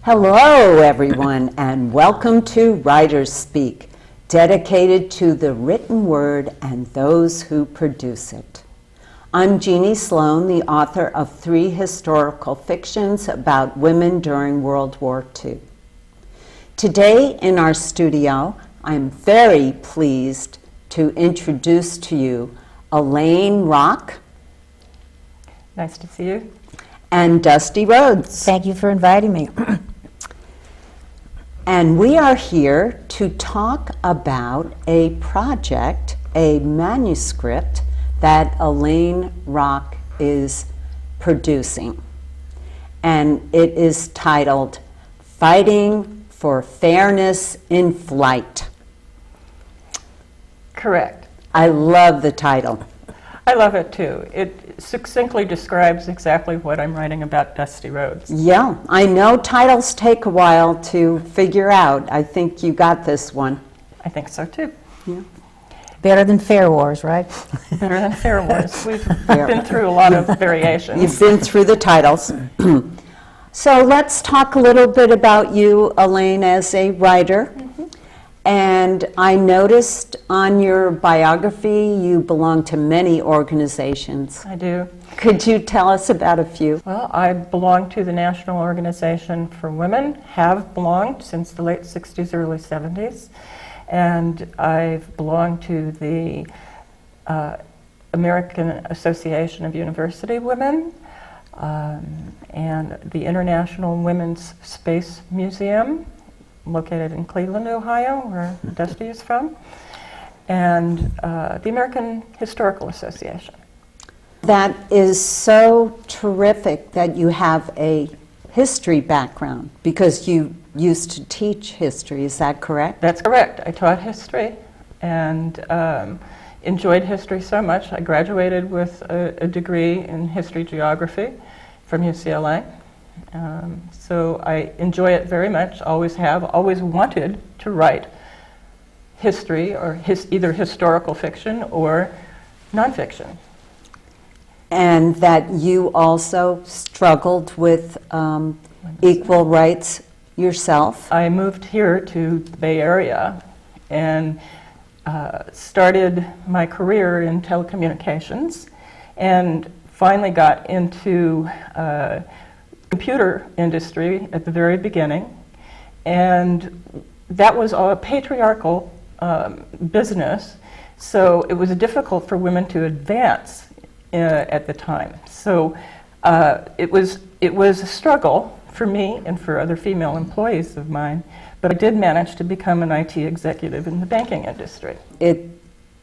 Hello, everyone, and welcome to WriterSpeak, dedicated to the written word and those who produce it. I'm Jeane Slone, the author of 3 historical fictions about women during World War II. Today in our studio, I'm very pleased to introduce to you Elaine Rock. Nice to see you. And Dusty Rhodes. Thank you for inviting me. And we are here to talk about a project, a manuscript that Elaine Rock is producing. And it is titled Fighting for Fairness in Flight. Correct. I love the title. I love it too. It succinctly describes exactly what I'm writing about Dusty Rhodes. Yeah, I know titles take a while to figure out. I think you got this one. I think so too. Yeah. Better than Fair Wars, right? Better than Fair Wars. We've been through a lot of variations. You've been through the titles. So let's talk a little bit about you, Elaine, as a writer. And I noticed on your biography you belong to many organizations. I do. Could you tell us about a few? Well, I belong to the National Organization for Women, have belonged since the late 60s, early 70s. And I've belonged to the American Association of University Women and the International Women's Space Museum, located in Cleveland, Ohio, where Dusty is from, and the American Historical Association. That is so terrific that you have a history background, because you used to teach history, is that correct? That's correct. I taught history and enjoyed history so much. I graduated with a degree in history geography from UCLA. So I enjoy it very much, always have, always wanted to write history or either historical fiction or nonfiction. And that you also struggled with equal rights yourself? I moved here to the Bay Area and started my career in telecommunications and finally got into computer industry at the very beginning, and that was a patriarchal business, so it was difficult for women to advance at the time. So it was a struggle for me and for other female employees of mine, but I did manage to become an IT executive in the banking industry. It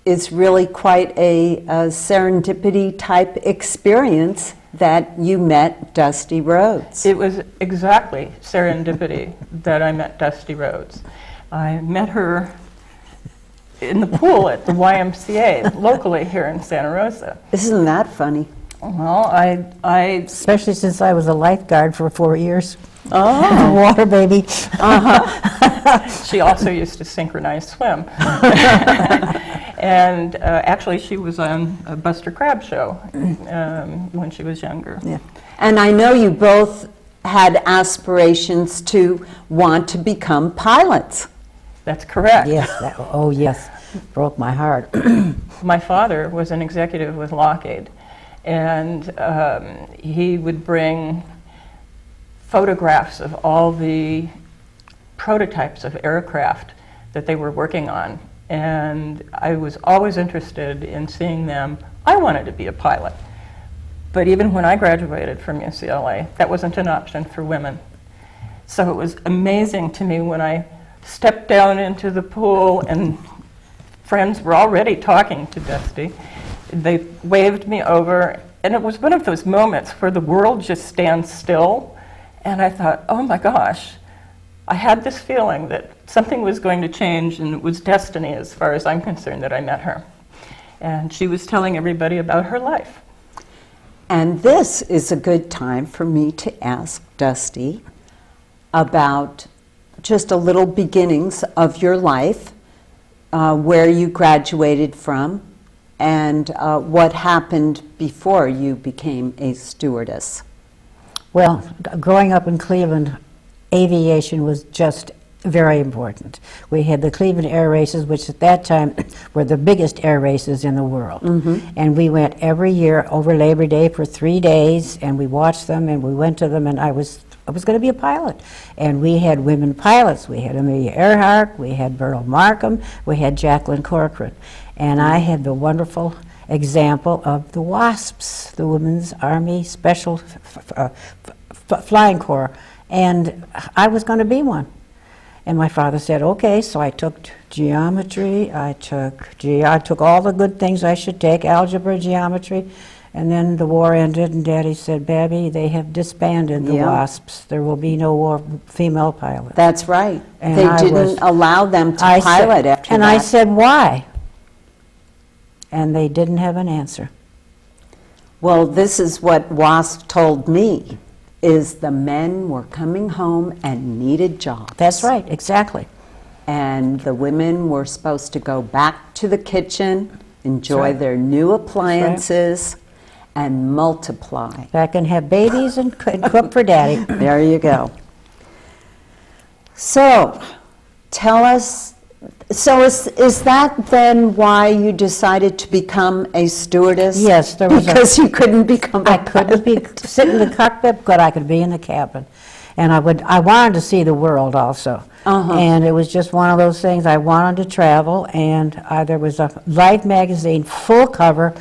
is really quite a serendipity type experience that you met Dusty Rhodes. It was exactly serendipity that I met Dusty Rhodes. I met her in the pool at the YMCA locally here in Santa Rosa. Isn't that funny? Well, Especially since I was a lifeguard for 4 years. Oh. Water baby. She also used to synchronize swim. And actually she was on a Buster Crabbe show when she was younger. Yeah. And I know you both had aspirations to want to become pilots. That's correct. Yes. Oh, yes. Broke my heart. My father was an executive with Lockheed, and he would bring photographs of all the prototypes of aircraft that they were working on, and I was always interested in seeing them. I wanted to be a pilot, but even when I graduated from UCLA, that wasn't an option for women. So it was amazing to me when I stepped down into the pool and friends were already talking to Dusty. They waved me over, and it was one of those moments where the world just stands still, and I thought, oh my gosh, I had this feeling that something was going to change, and it was destiny as far as I'm concerned that I met her. And she was telling everybody about her life. And this is a good time for me to ask Dusty about just a little beginnings of your life, where you graduated from, and what happened before you became a stewardess. Well, growing up in Cleveland, aviation was just very important. We had the Cleveland air races, which at that time were the biggest air races in the world. And we went every year over Labor Day for 3 days, and we watched them, and we went to them, and I was going to be a pilot. And we had women pilots. We had Amelia Earhart, we had Beryl Markham, we had Jacqueline Corcoran. And I had the wonderful example of the WASPs, the Women's Army Special Flying Corps, and I was going to be one. And my father said, okay, so I took geometry, I took all the good things I should take, algebra, geometry, and then the war ended, and Daddy said, Babby, they have disbanded the WASPs. There will be no female pilots. That's right. And they didn't allow them to pilot after that. And I said, why? And they didn't have an answer. Well, this is what WASP told me, is the men were coming home and needed jobs. That's right, exactly. And the women were supposed to go back to the kitchen, enjoy their new appliances, and multiply. Back and have babies and cook for Daddy. There you go. So, tell us, so is that then why you decided to become a stewardess? Yes, there was because you couldn't become a I couldn't sit in the cockpit, but I could be in the cabin. And I wanted to see the world also. And it was just one of those things. I wanted to travel, and there was a Life magazine full cover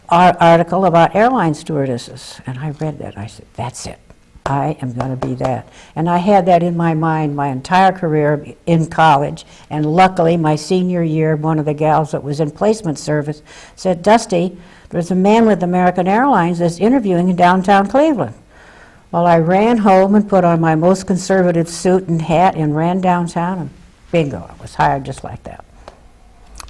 article about airline stewardesses. And I read that. I said, that's it. I am going to be that. And I had that in my mind my entire career in college. And luckily, my senior year, one of the gals that was in placement service said, Dusty, there's a man with American Airlines that's interviewing in downtown Cleveland. Well, I ran home and put on my most conservative suit and hat and ran downtown, and bingo, I was hired just like that.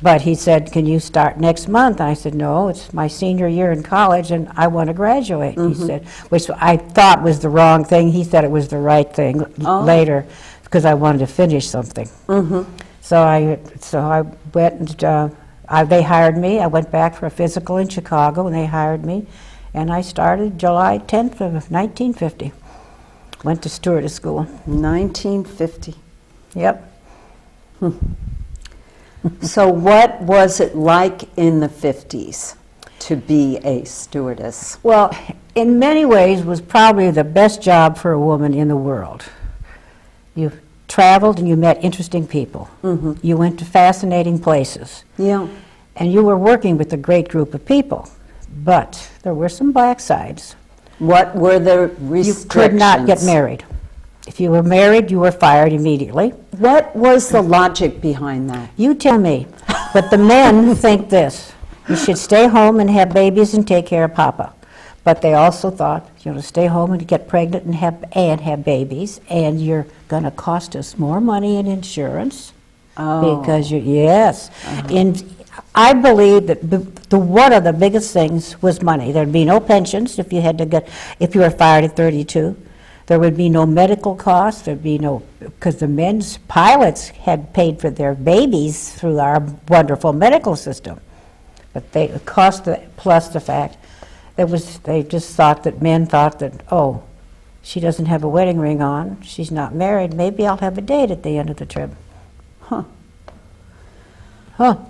But he said, can you start next month? I said, no, it's my senior year in college and I want to graduate, he said, which I thought was the wrong thing. He said it was the right thing later, because I wanted to finish something. So I went and they hired me. I went back for a physical in Chicago, and they hired me. And I started July 10th of 1950. Went to stewardess school. 1950. Yep. So what was it like in the 50s to be a stewardess? Well, in many ways, was probably the best job for a woman in the world. You traveled and you met interesting people. You went to fascinating places. Yeah. And you were working with a great group of people. But there were some black sides. What were the restrictions? You could not get married. If you were married, you were fired immediately. What was the logic behind that? You tell me. But the men think this. You should stay home and have babies and take care of Papa. But they also thought, you know, stay home and get pregnant and have babies, and you're going to cost us more money in insurance. Because yes. I believe that one of the biggest things was money. There'd be no pensions if you were fired at 32. There would be no medical costs. There'd be no, because the men's pilots had paid for their babies through our wonderful medical system. But they cost plus the fact they just thought that men thought that, oh, she doesn't have a wedding ring on, she's not married, maybe I'll have a date at the end of the trip. But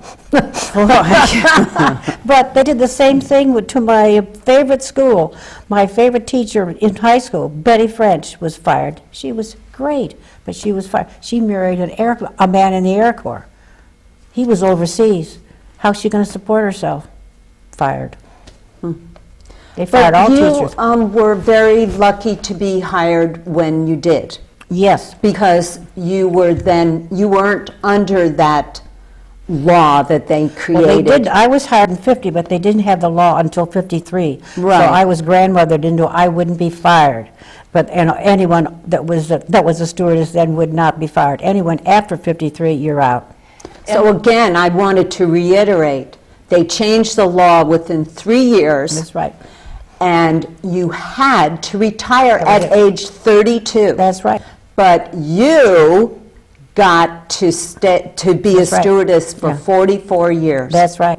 they did the same thing to my favorite school. My favorite teacher in high school, Betty French, was fired. She was great, but she was fired. She married a man in the Air Corps. He was overseas. How's she going to support herself? Fired. They fired all teachers. You were very lucky to be hired when you did. Yes. Because you weren't under that law that they created. Well, they did. I was hired in 50, but they didn't have the law until 53. Right. So I was grandmothered into I wouldn't be fired. But anyone that was a stewardess then would not be fired. Anyone after 53, you're out. So again, I wanted to reiterate, they changed the law within 3 years. That's right. And you had to retire at age 32. That's right. But you got to be a stewardess for 44 years. That's right.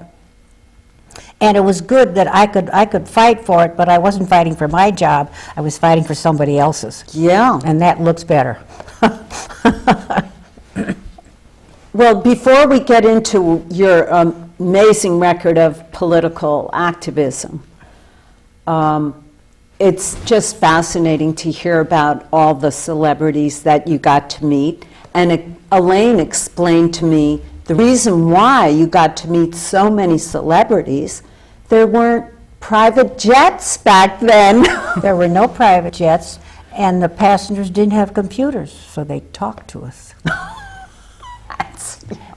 And it was good that I could fight for it, but I wasn't fighting for my job. I was fighting for somebody else's. Yeah. And that looks better. Well, before we get into your amazing record of political activism, it's just fascinating to hear about all the celebrities that you got to meet. And Elaine explained to me the reason why you got to meet so many celebrities. There weren't private jets back then. There were no private jets, and the passengers didn't have computers, so they talked to us.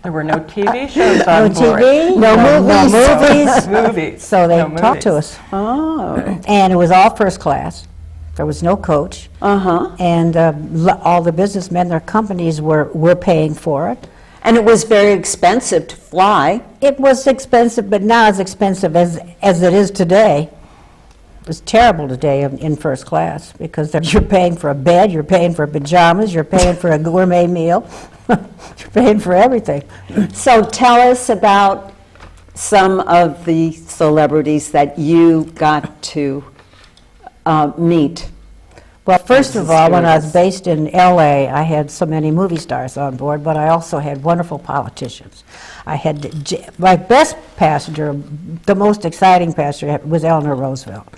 There were no TV shows on No board. TV, no movies. Movies. So they No talked to movies. us. Oh. And it was all first class. There was no coach. Uh-huh. And all the businessmen, their companies were paying for it. And it was very expensive to fly. It was expensive, but not as expensive as it is today. It was terrible today in first class because you're paying for a bed, you're paying for pajamas, you're paying for a gourmet meal, you're paying for everything. So tell us about some of the celebrities that you got to meet. Well, first of all, when I was based in LA, I had so many movie stars on board, but I also had wonderful politicians. I had my best passenger, the most exciting passenger was Eleanor Roosevelt.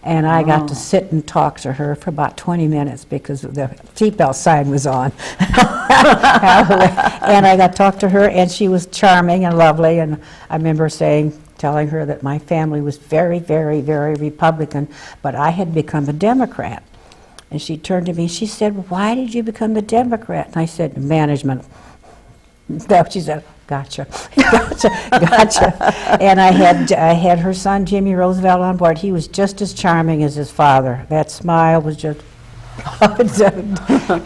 And I got to sit and talk to her for about 20 minutes because the seatbelt sign was on. And I got to talk to her, and she was charming and lovely. And I remember telling her that my family was very, very, very Republican, but I had become a Democrat. And she turned to me, she said, "Why did you become a Democrat?" And I said, "Management." She said, "Gotcha, gotcha." And I had her son, Jimmy Roosevelt, on board. He was just as charming as his father. That smile was just...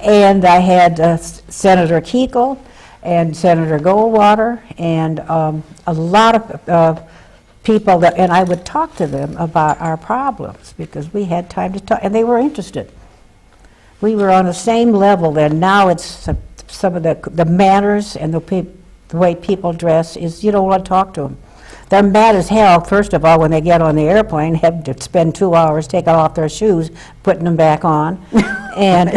And I had Senator Kuechel and Senator Goldwater and a lot of people, and I would talk to them about our problems because we had time to talk, and they were interested. We were on the same level then. Now it's some of the manners and the way people dress is you don't want to talk to them. They're mad as hell, first of all, when they get on the airplane, have to spend 2 hours taking off their shoes, putting them back on. And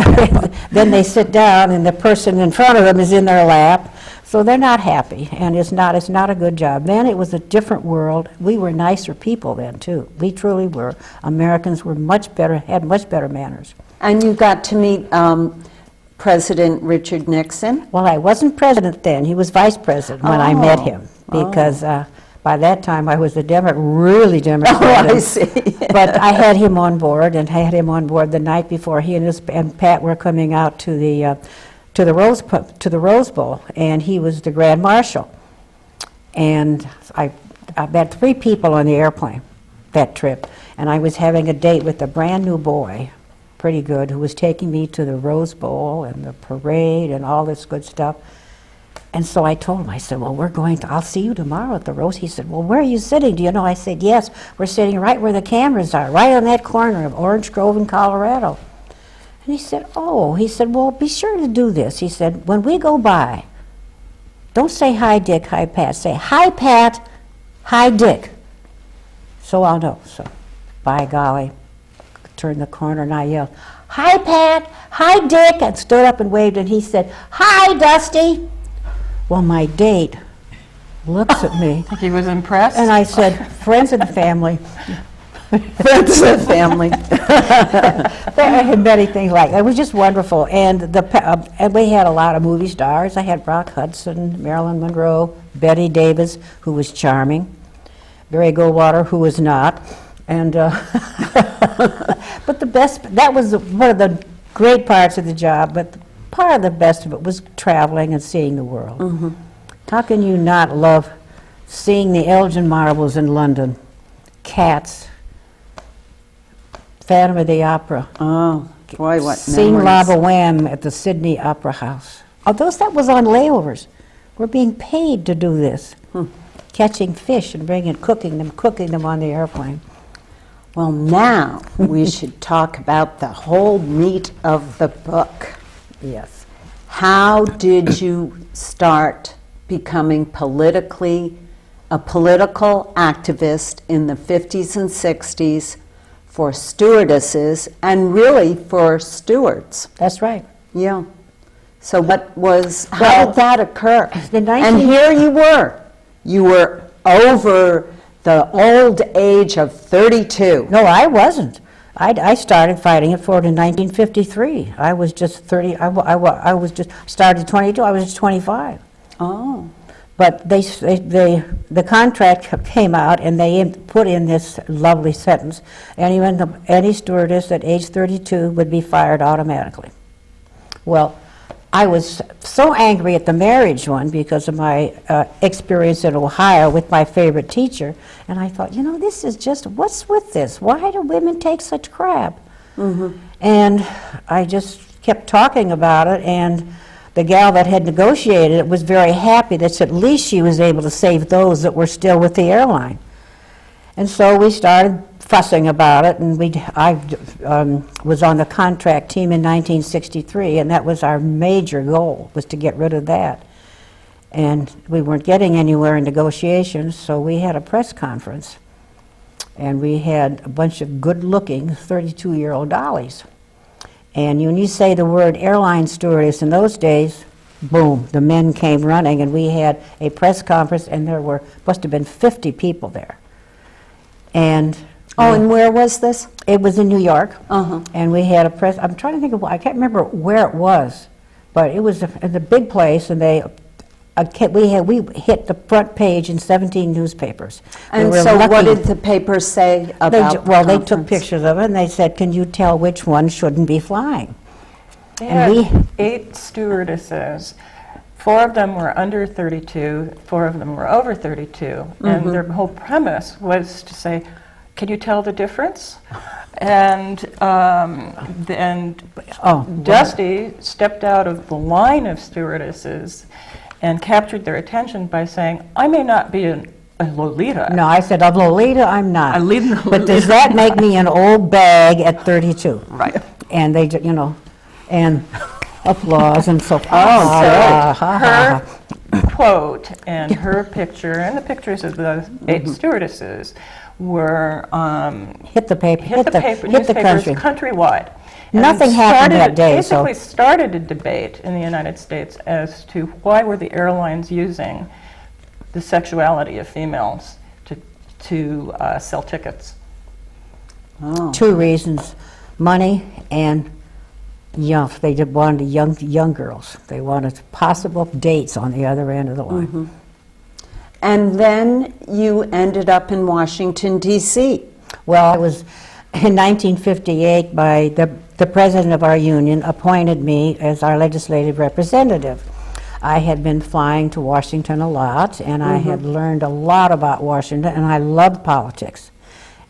then they sit down and the person in front of them is in their lap. So they're not happy, and it's not a good job. Then it was a different world. We were nicer people then too. We truly were. Americans were had much better manners. And you got to meet President Richard Nixon? Well, I wasn't president then. He was vice president when I met him, because by that time I was a really Democrat. Oh, I see. But I had him on board, and I had him on board the night before he and Pat were coming out to the Rose Bowl, and he was the Grand Marshal. And I met 3 people on the airplane that trip, and I was having a date with a brand new boy, pretty good, who was taking me to the Rose Bowl and the parade and all this good stuff. And so I told him, I said, "Well, I'll see you tomorrow at the Rose." He said, "Well, where are you sitting? Do you know?" I said, "Yes, we're sitting right where the cameras are, right on that corner of Orange Grove and Colorado." And he said, "Oh," he said, "well, be sure to do this." He said, "When we go by, don't say hi Dick, hi Pat. Say hi Pat, hi Dick. So I'll know." So, by golly, turned the corner and I yelled, "Hi Pat, hi Dick," and stood up and waved, and he said, "Hi Dusty." Well, my date looks at me, He was impressed? and I said, "Friends and family." Friends and family. I had many things like that. It was just wonderful. And and we had a lot of movie stars. I had Rock Hudson, Marilyn Monroe, Betty Davis, who was charming, Barry Goldwater, who was not. And but that was one of the great parts of the job, but part of the best of it was traveling and seeing the world. Mm-hmm. How can you not love seeing the Elgin Marbles in London, Cats, Phantom of the Opera, Oh, boy, what Sing memories. Lava Wham at the Sydney Opera House. That was on layovers. We're being paid to do this. Catching fish and cooking them on the airplane. Well, now we should talk about the whole meat of the book. Yes. How did you start becoming politically a political activist in the 50s and 60s for stewardesses and really for stewards. That's right. Yeah. So how Well, did that occur? the 19 And here you were over the old age of 32. No, I wasn't. I started fighting it for it in 1953. I was just 30, I was just, started 22, I was just 25. Oh. But the contract came out and they put in this lovely sentence, any stewardess at age 32 would be fired automatically. Well, I was so angry at the marriage one because of my experience in Ohio with my favorite teacher, and I thought, this is just, what's with this? Why do women take such crap? Mm-hmm. And I just kept talking about it, and the gal that had negotiated it was very happy that at least she was able to save those that were still with the airline. And so we started fussing about it, and I was on the contract team in 1963, and that was our major goal, was to get rid of that. And we weren't getting anywhere in negotiations, so we had a press conference, and we had a bunch of good-looking 32-year-old dollies. And when you say the word airline stewardess in those days, boom, the men came running, and we had a press conference, and there must have been 50 people there. And and where was this? it was in New York, Uh-huh. and we had a press. I'm trying to think of I can't remember where it was, but it was in a big place, and we hit the front page in 17 newspapers. We And were so what lucky. did the paper say about They took conference? pictures of it, and they said, "Can you tell which one shouldn't be flying?" They And had 8 stewardesses. 4 of them were under 32, 4 of them were over 32, and their whole premise was to say, can you tell the difference? And Dusty stepped out of the line of stewardesses and captured their attention by saying, I may not be a Lolita. No, I said, "Of Lolita, I'm not." A Lolita. But does that make me an old bag at 32? Right. And they, and applause and so. Her quote and her picture and the pictures of the 8 stewardesses were Hit the paper. hit the country. newspapers countrywide. And Nothing happened that day, so- Basically started a debate in the United States as to why were the airlines using the sexuality of females to sell tickets. Oh. 2 reasons: money and young. They wanted young girls. They wanted possible dates on the other end of the line. And then you ended up in Washington, D.C. Well, it was in 1958 by the president of our union appointed me as our legislative representative. I had been flying to Washington a lot, and I had learned a lot about Washington, and I loved politics.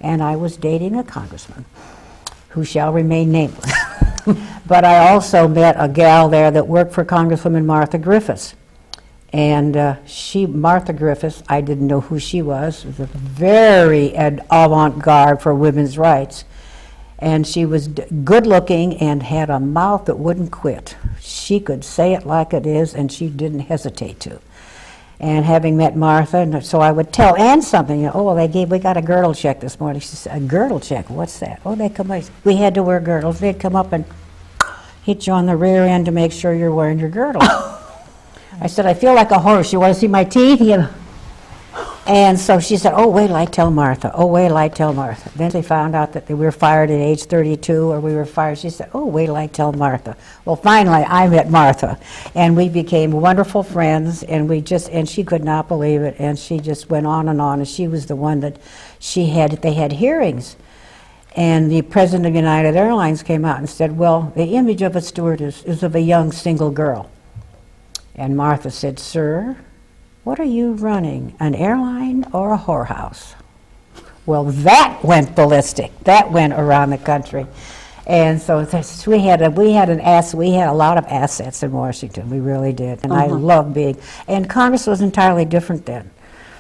And I was dating a congressman who shall remain nameless. But I also met a gal there that worked for Congresswoman Martha Griffiths. And Martha Griffiths, I didn't know who she was a very avant-garde for women's rights. And she was good looking and had a mouth that wouldn't quit. She could say it like it is, and she didn't hesitate to. And having met Martha, and so I would tell Ann something. We got a girdle check this morning. She said, "A girdle check? What's that?" "Oh, they come. We had to wear girdles. They'd come up and hit you on the rear end to make sure you're wearing your girdle." I said, "I feel like a horse. You want to see my teeth?" And so she said, "Oh, wait till I tell Martha. Oh, wait till I tell Martha." Then they found out that we were fired at age 32, or we were fired. She said, "Oh, wait till I tell Martha." Well, finally, I met Martha, and we became wonderful friends, and she could not believe it, and she just went on, and she was the one that they had hearings. And the president of United Airlines came out and said, "Well, the image of a stewardess is of a young single girl." And Martha said, "Sir, what are you running, an airline or a whorehouse?" Well, that went ballistic. That went around the country. And so we had a lot of assets in Washington. We really did. And I loved and Congress was entirely different then.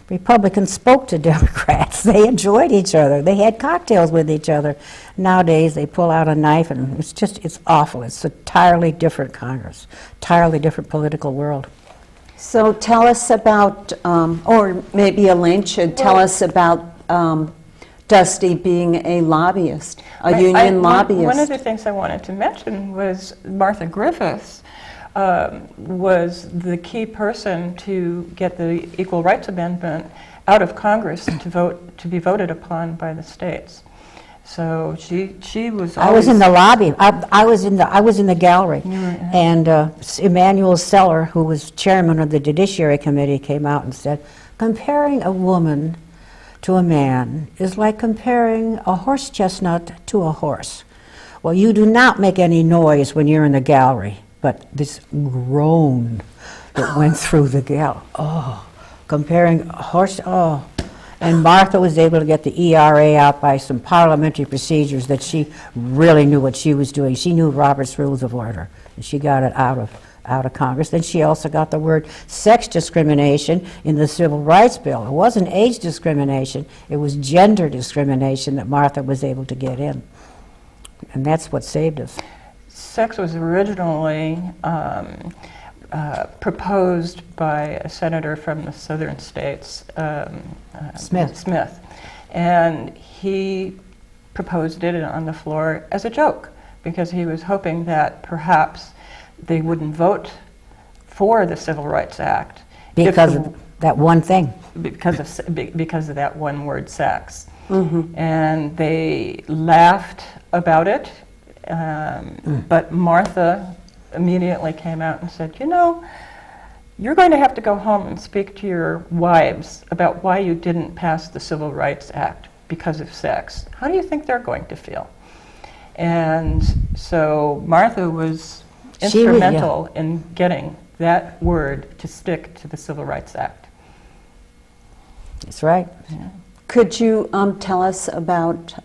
Republicans spoke to Democrats. They enjoyed each other. They had cocktails with each other. Nowadays, they pull out a knife, and it's awful. It's an entirely different Congress, entirely different political world. So tell us about, or maybe Elaine should tell us about Dusty being a lobbyist, a union lobbyist. One of the things I wanted to mention was Martha Griffiths was the key person to get the Equal Rights Amendment out of Congress to be voted upon by the states. So she was. I was in the lobby. I was in the gallery, and Emanuel Seller, who was chairman of the Judiciary Committee, came out and said, "Comparing a woman to a man is like comparing a horse chestnut to a horse. Well, you do not make any noise when you're in the gallery, but this groan that went through the gallery. Oh, comparing a horse. Oh." And Martha was able to get the ERA out by some parliamentary procedures that she really knew what she was doing. She knew Robert's Rules of Order, and she got it out of Congress. Then she also got the word sex discrimination in the Civil Rights Bill. It wasn't age discrimination, it was gender discrimination that Martha was able to get in. And that's what saved us. Sex was originally proposed by a senator from the southern states, Smith, and he proposed it on the floor as a joke because he was hoping that perhaps they wouldn't vote for the Civil Rights Act because of that one thing. Because of that one word, sex. And they laughed about it, but Martha immediately came out and said, "You know, you're going to have to go home and speak to your wives about why you didn't pass the Civil Rights Act because of sex. How do you think they're going to feel?" And so Martha was instrumental in getting that word to stick to the Civil Rights Act. That's right. Yeah. Could you tell us about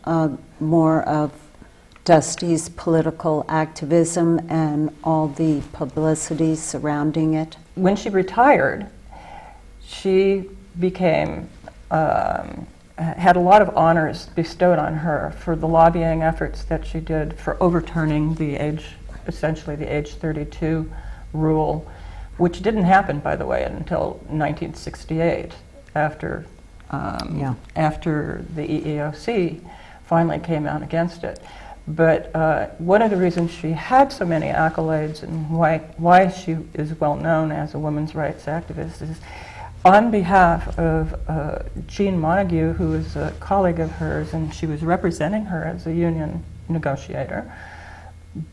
more of Dusty's political activism and all the publicity surrounding it? When she retired, she became, had a lot of honors bestowed on her for the lobbying efforts that she did for overturning essentially the age 32 rule, which didn't happen, by the way, until 1968, after the EEOC finally came out against it. But one of the reasons she had so many accolades and why she is well known as a women's rights activist is on behalf of Jeane Montague, who is a colleague of hers, and she was representing her as a union negotiator.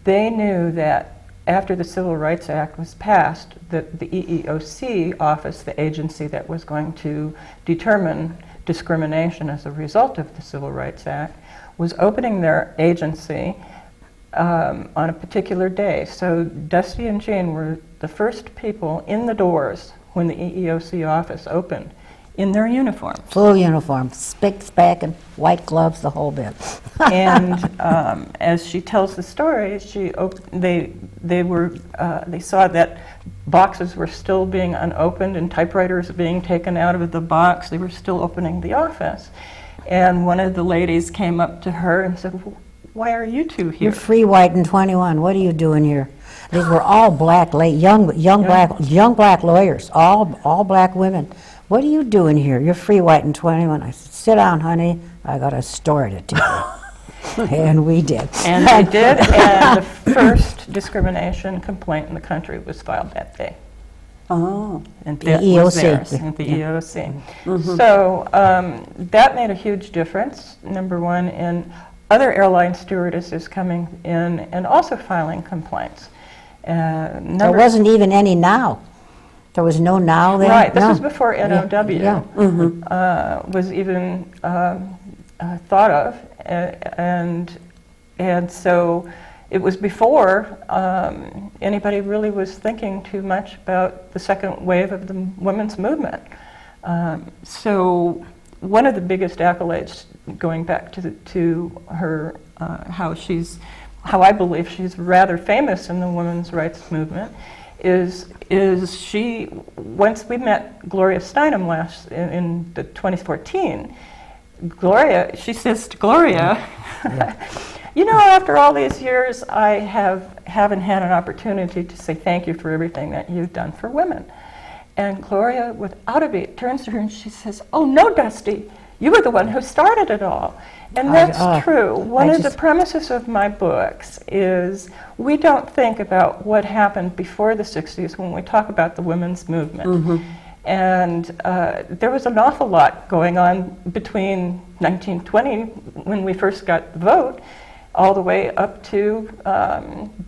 They knew that after the Civil Rights Act was passed, that the EEOC office, the agency that was going to determine discrimination as a result of the Civil Rights Act, was opening their agency on a particular day. So Dusty and Jeane were the first people in the doors when the EEOC office opened in their uniforms. Full uniform, spick, spack, and white gloves, the whole bit. And as she tells the story, they saw that boxes were still being unopened and typewriters being taken out of the box. They were still opening the office. And one of the ladies came up to her and said, "Why are you two here?" "You're free, white, and 21. What are you doing here?" These were all black, young black lawyers, all black women. "What are you doing here? You're free, white, and 21. I said, "Sit down, honey. I got a story to tell you." And we did. And they did, and the first discrimination complaint in the country was filed that day. Oh. And The that EEOC. was theirs, and the EEOC. So that made a huge difference, number one, in other airline stewardesses coming in and also filing complaints. There wasn't even any now. There was no now then? Right, this No. was before NOW was even thought of, and so it was before anybody really was thinking too much about the second wave of the women's movement. So one of the biggest accolades, going back to her, how I believe she's rather famous in the women's rights movement, is she, once we met Gloria Steinem in the 2014, she says to Gloria, "You know, after all these years, I haven't had an opportunity to say thank you for everything that you've done for women." And Gloria, without a beat, turns to her and she says, "Oh, no, Dusty, you were the one who started it all." And that's true. One of the premises of my books is we don't think about what happened before the 60s when we talk about the women's movement. And there was an awful lot going on between 1920, when we first got the vote, all the way up to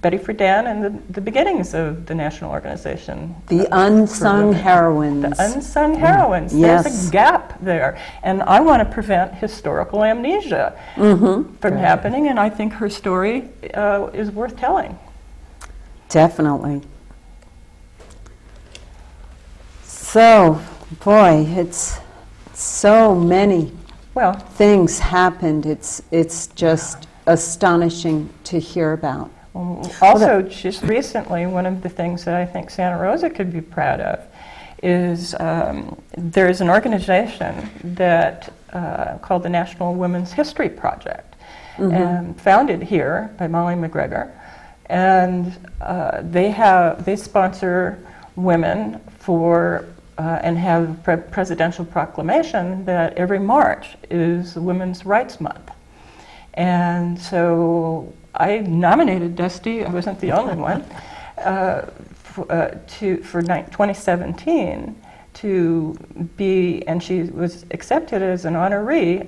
Betty Friedan and the beginnings of the National Organization. The unsung heroines. The unsung heroines. Yes. There's a gap there. And I want to prevent historical amnesia from happening, and I think her story is worth telling. Definitely. So, boy, it's so many things happened. It's just astonishing to hear about. Also, just recently, one of the things that I think Santa Rosa could be proud of is there's an organization that called the National Women's History Project, and founded here by Molly McGregor, and they sponsor women for and have a presidential proclamation that every March is Women's Rights Month. And so I nominated Dusty, I wasn't the only one, for 2017 to be, and she was accepted as an honoree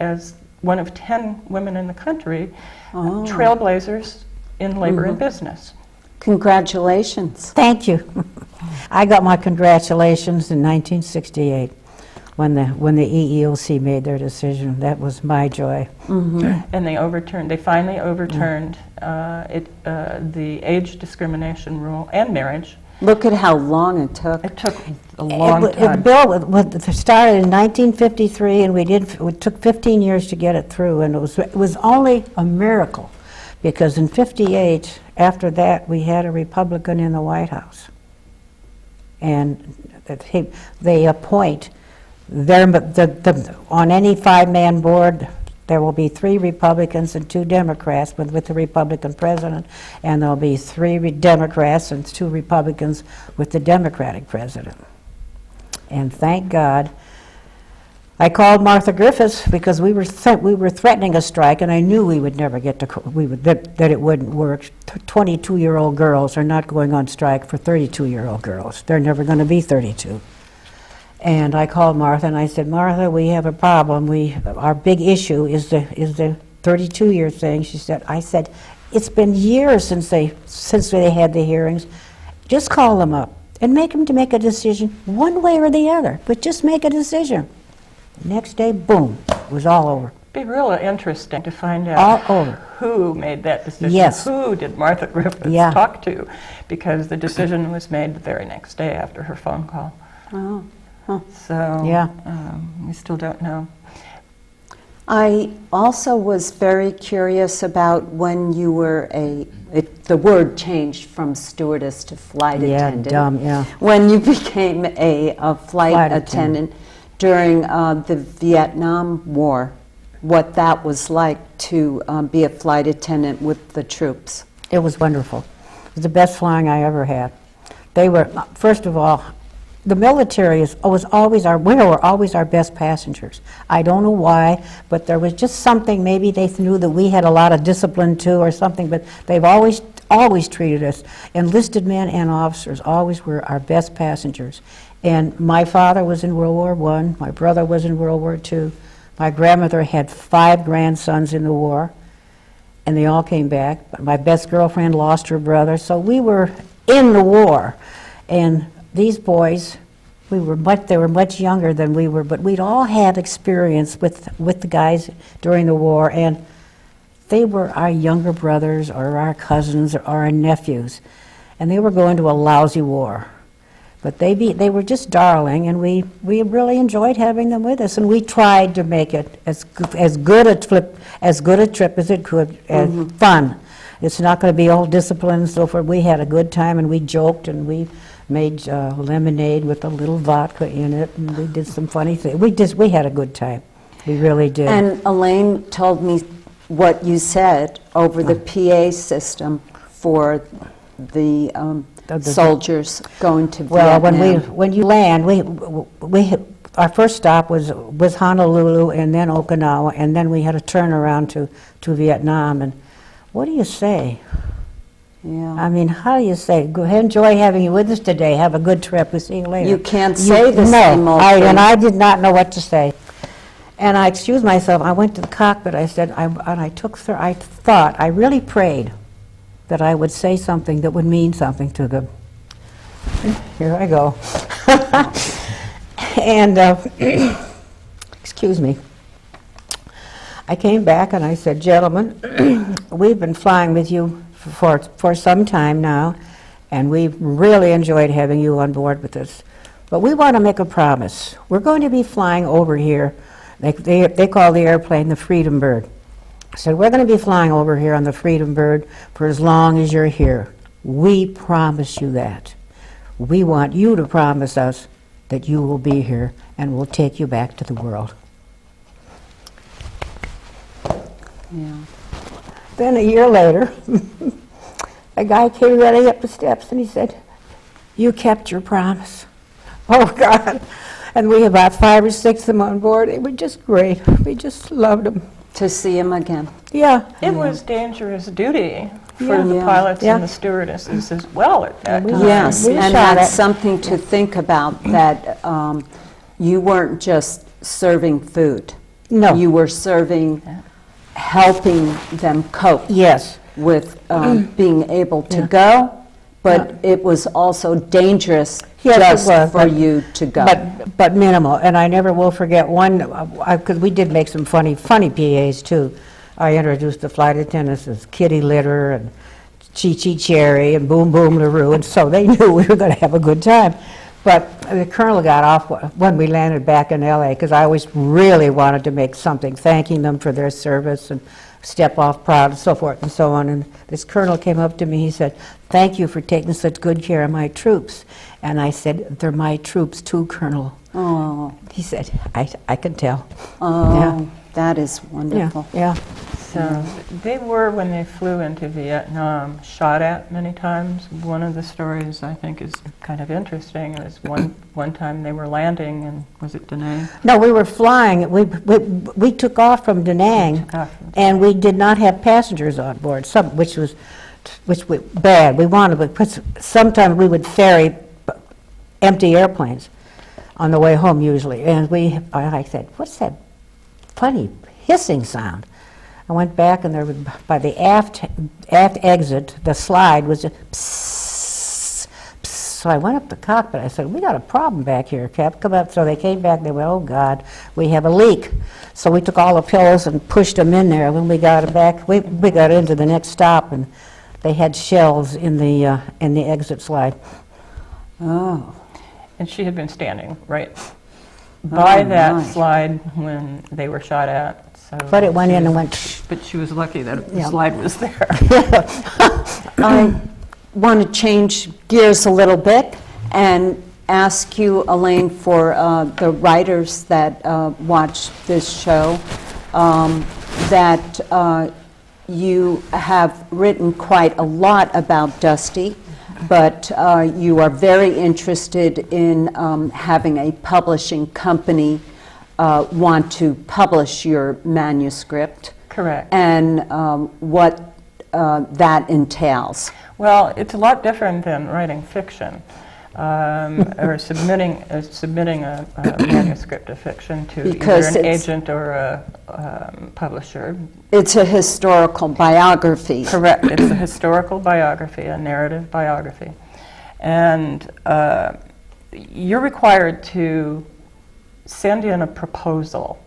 as one of 10 women in the country, trailblazers in labor and business. Congratulations. Thank you. I got my congratulations in 1968 when the EEOC made their decision. That was my joy. And they finally overturned the age discrimination rule and marriage. Look at how long it took. It took a long time. The bill started in 1953, and it took 15 years to get it through, and it was only a miracle, because in 58, after that, we had a Republican in the White House. And they appoint, on any 5-man board, there will be 3 Republicans and 2 Democrats with the Republican president, and there'll be 3 Democrats and 2 Republicans with the Democratic president. And thank God, I called Martha Griffiths because we were threatening a strike, and I knew we would never get to that it wouldn't work. 22-year-old girls are not going on strike for 32-year-old girls. They're never going to be 32. And I called Martha and I said, "Martha, we have a problem. Our big issue is the 32-year thing." I said, "It's been years since they had the hearings. Just call them up and make them to make a decision one way or the other, but just make a decision." Next day, boom, it was all over. It'd be really interesting to find out who made that decision. Yes. Who did Martha Griffiths talk to? Because the decision was made the very next day after her phone call. Oh. So we still don't know. I also was very curious about when you were the word changed from stewardess to flight attendant. When you became a flight attendant during the Vietnam War, what that was like to be a flight attendant with the troops. It was wonderful. It was the best flying I ever had. They were, first of all, the military was always our best passengers. I don't know why, but there was just something. Maybe they knew that we had a lot of discipline too, or something. But they've always treated us, enlisted men and officers, always were our best passengers. And my father was in World War I. My brother was in World War II. My grandmother had 5 grandsons in the war, and they all came back. But my best girlfriend lost her brother, so we were in the war. And these boys, they were much younger than we were, but we'd all had experience with the guys during the war, and they were our younger brothers or our cousins or our nephews, and they were going to a lousy war. But they were just darling, and we really enjoyed having them with us, and we tried to make it as good a trip as it could, and fun. It's not going to be all discipline and so forth. We had a good time, and we joked, and we made lemonade with a little vodka in it, and we did some funny things. We had a good time. We really did. And Elaine told me what you said over the PA system for the soldiers going to Well, Vietnam? when you land, our first stop was Honolulu and then Okinawa, and then we had to turn around to Vietnam. And what do you say? Yeah. I mean, how do you say? Go ahead, enjoy having you with us today. Have a good trip. We'll see you later. You can't say the same old and thing. I did not know what to say. And I excused myself. I went to the cockpit. I said, I thought, I really prayed that I would say something that would mean something to them. Here I go. And, excuse me. I came back and I said, gentlemen, we've been flying with you for some time now, and we've really enjoyed having you on board with us. But we want to make a promise. We're going to be flying over here. They call the airplane the Freedom Bird. I said, we're going to be flying over here on the Freedom Bird for as long as you're here. We promise you that. We want you to promise us that you will be here and we'll take you back to the world. Yeah. Then a year later, a guy came running up the steps and he said, you kept your promise. Oh, God. And we had about 5 or 6 of them on board. They were just great. We just loved them. To see him again. Yeah. It was dangerous duty for Yeah. the Yeah. pilots Yeah. and the stewardesses as well at that time. Yes, We and shot that's it. something to think about, that you weren't just serving food. No. You were helping them cope Yes. with being able to go, but it was also dangerous Yes, it just was, for but- you to go. But minimal. And I never will forget one, because we did make some funny PAs too. I introduced the flight attendants as Kitty Litter and Chi Chi Cherry and Boom Boom LaRue, and so they knew we were going to have a good time. But the colonel got off when we landed back in LA, because I always really wanted to make something thanking them for their service and step off proud and so forth and so on. And this colonel came up to me, he said, thank you for taking such good care of my troops. And I said, they're my troops too, Colonel. Oh, He said, I can tell. oh, that is wonderful. Yeah. So they were, when they flew into Vietnam, shot at many times. One of the stories I think is kind of interesting is one time they were landing, and was it Da Nang? No, we were flying. We took off from Da Nang, Took off. and we did not have passengers on board, which was bad. We wanted, because sometimes we would ferry empty airplanes on the way home usually. And I said, what's that funny hissing sound? I went back, and there was, by the aft exit, the slide was just psst, psst. So I went up the cockpit. I said, we got a problem back here, Cap. Come up. So they came back. They went, oh, God, we have a leak. So we took all the pillows and pushed them in there. When we got it back, we got into the next stop, and they had shells in the exit slide. Oh, And she had been standing right by that my. slide when they were shot at. So But it went she in and was- went. But she was lucky that the Yeah. slide was there. I want to change gears a little bit and ask you, Elaine, for the writers that watch this show, that you have written quite a lot about Dusty, but you are very interested in having a publishing company want to publish your manuscript. Correct. And what that entails. Well, it's a lot different than writing fiction, or submitting a manuscript of fiction to Because either an it's- agent or a publisher. It's a historical biography. Correct. It's a historical biography, a narrative biography. And you're required to send in a proposal,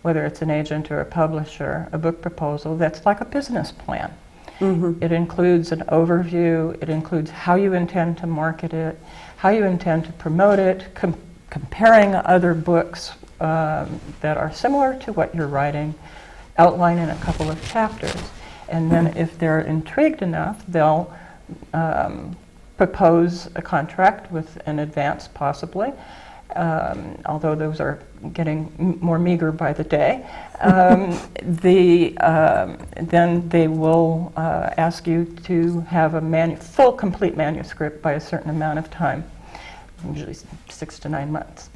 whether it's an agent or a publisher, a book proposal that's like a business plan. Mm-hmm. It includes an overview, it includes how you intend to market it, how you intend to promote it, comparing other books that are similar to what you're writing, outline in a couple of chapters. And then if they're intrigued enough, they'll propose a contract with an advance possibly, although those are getting more meager by the day. Then they will ask you to have a full, complete manuscript by a certain amount of time, usually 6 to 9 months.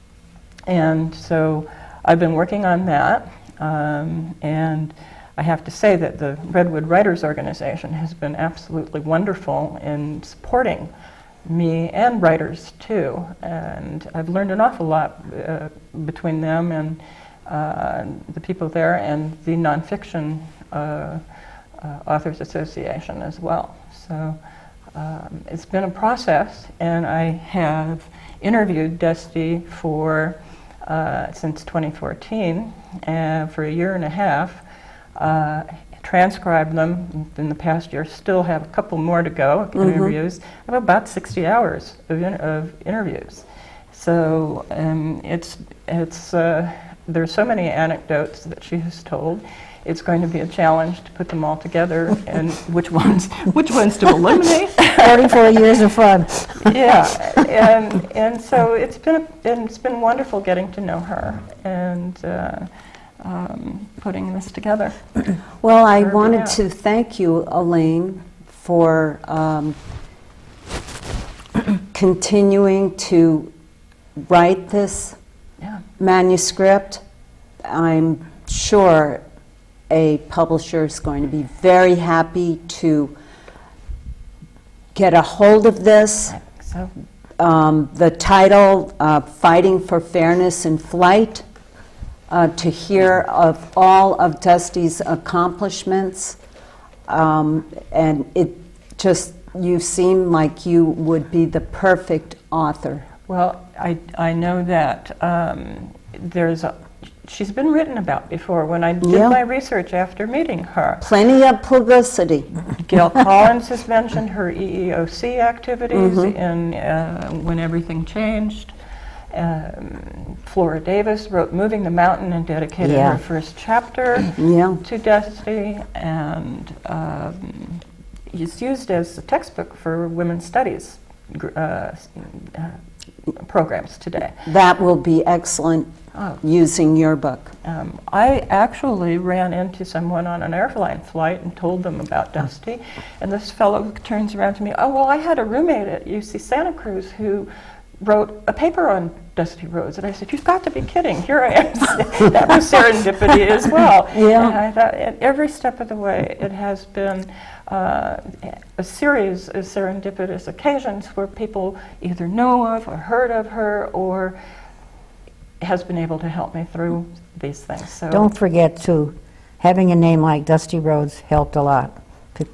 And so I've been working on that, and I have to say that the Redwood Writers Organization has been absolutely wonderful in supporting me and writers too, and I've learned an awful lot between them and the people there and the Nonfiction Authors Association as well. So it's been a process, and I have interviewed Dusty for since 2014 for a year and a half, transcribed them in the past year, still have a couple more to go, interviews. I have about 60 hours of interviews. So there's so many anecdotes that she has told. It's going to be a challenge to put them all together and which ones to eliminate. 44 years of fun. Yeah, and so it's been wonderful getting to know her and putting this together. Well, I wanted to thank you, Elaine, for continuing to write this manuscript. I'm sure a publisher is going to be very happy to get a hold of this. I think so. The title, Fighting for Fairness in Flight, to hear of all of Dusty's accomplishments, and you seem like you would be the perfect author. Well, I know that she's been written about before when I did my research after meeting her. Plenty of publicity. Gail Collins has mentioned her EEOC activities in when everything changed. Flora Davis wrote Moving the Mountain and dedicated her first chapter to Dusty, and it's used as a textbook for women's studies programs today. That will be excellent using your book. I actually ran into someone on an airline flight and told them about Dusty, and this fellow turns around to me, oh, well, I had a roommate at UC Santa Cruz who wrote a paper on Dusty Rhodes, and I said, you've got to be kidding, here I am. That was serendipity as well. Yeah. And I thought, at every step of the way, it has been a series of serendipitous occasions where people either know of or heard of her or has been able to help me through these things. So Don't forget, too, having a name like Dusty Rhodes helped a lot.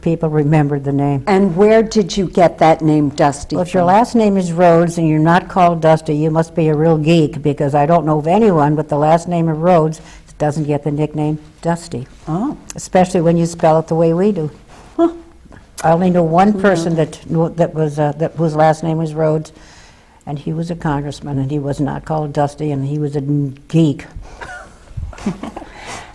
People remembered the name. And where did you get that name, Dusty? Well, if your last name is Rhodes and you're not called Dusty, you must be a real geek, because I don't know of anyone with the last name of Rhodes that doesn't get the nickname Dusty. Oh. Especially when you spell it the way we do. Huh. I only know one person whose last name was Rhodes, and he was a congressman, and he was not called Dusty, and he was a geek.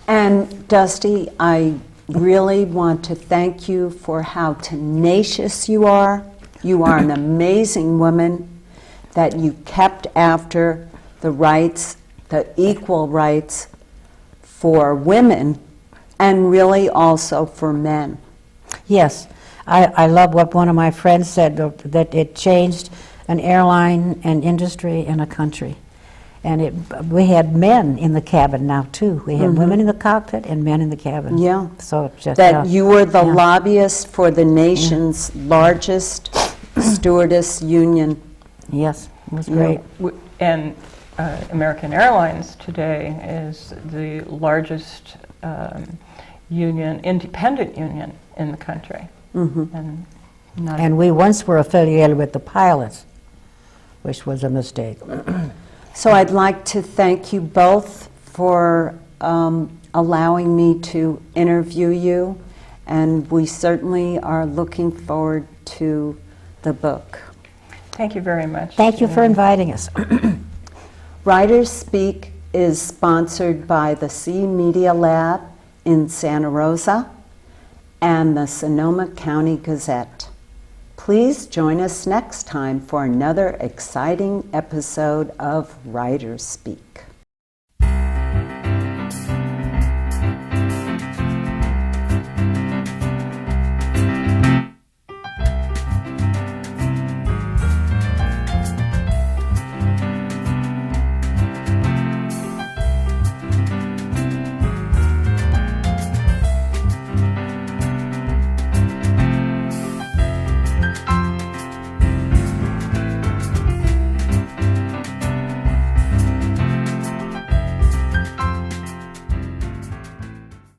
And Dusty, I really want to thank you for how tenacious you are. You are an amazing woman, that you kept after the rights, the equal rights for women, and really also for men. Yes, I love what one of my friends said, that it changed an airline, an industry, and a country. And we had men in the cabin now, too. We had women in the cockpit and men in the cabin. Yeah. So just that you were the lobbyist for the nation's largest stewardess union. Yes, it was great. And American Airlines today is the largest union, independent union in the country. And we once were affiliated with the pilots, which was a mistake. So I'd like to thank you both for allowing me to interview you, and we certainly are looking forward to the book. Thank you very much. Thank you for inviting us. WriterSpeak is sponsored by the C Media Lab in Santa Rosa and the Sonoma County Gazette. Please join us next time for another exciting episode of WriterSpeak.